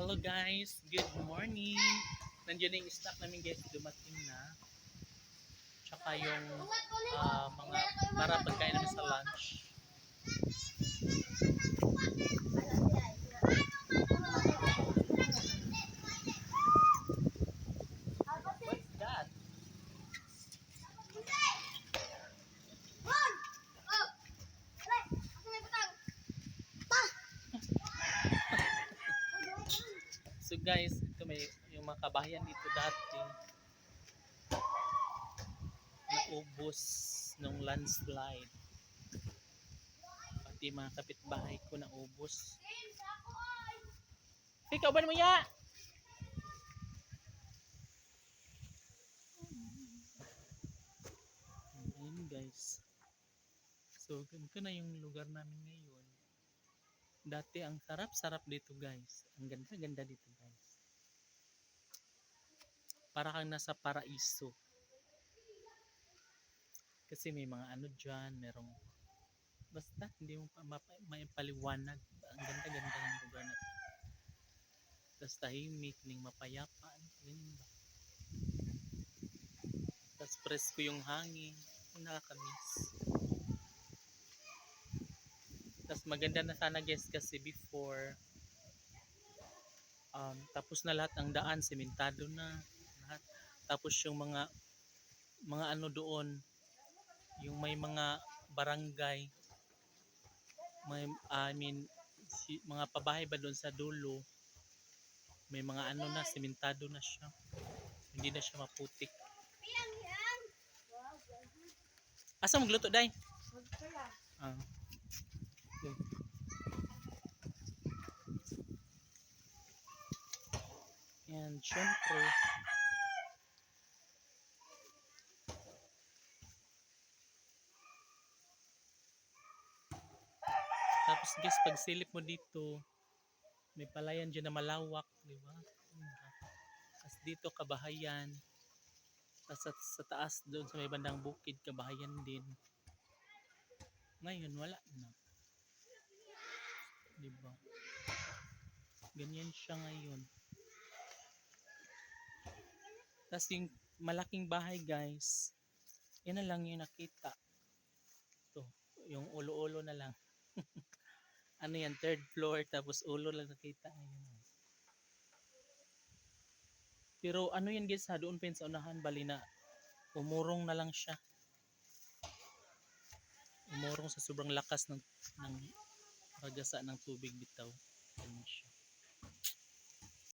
Hello guys, good morning. Nandiyan na yung snack namin guys, dumating na. Tsaka yung mga para pagkain namin sa lunch. What's that? So guys, ito may yung mga kabahayan dito dati naubos nung landslide. Pati mga kapitbahay ko naubos. Ikaw ba mo ya? Ayun guys. So ganito na yung lugar namin ngayon. Dati ang sarap-sarap dito guys. Ang ganda-ganda dito guys. Para kang nasa paraiso. Kasi may mga ano dyan, merong basta hindi mo pa may paliwanag. Ang ganda-ganda ng lugar na to. Tapos tahimik, ning mapayapa. Ganyan ba? Tapos presko yung hangin. Nakakamiss. Tapos maganda na sana guys kasi before tapos na lahat ng daan, sementado na lahat. Tapos yung mga ano doon, yung may mga barangay, may mga pabahay ba doon sa dulo, may mga ano na, sementado na siya. Hindi na siya maputik. Asa magluto day? Ah. Okay. Yan, syempre. Tapos guys, pag silip mo dito, may palayan dyan na malawak, di ba? Tapos dito kabahayan. Tapos sa taas doon sa may bandang bukid, kabahayan din. Ngayon wala na. Di ba? Ganyan siya ngayon. Tapos yung malaking bahay guys, yan na lang yung nakita. Ito, yung ulo-ulo na lang. Ano yan, third floor, tapos ulo lang nakita. Ayun. Pero ano yan guys ha, doon pa yun sa unahan, bali na umurong na lang siya. Umurong sa sobrang lakas ng pagasa ng tubig bitaw.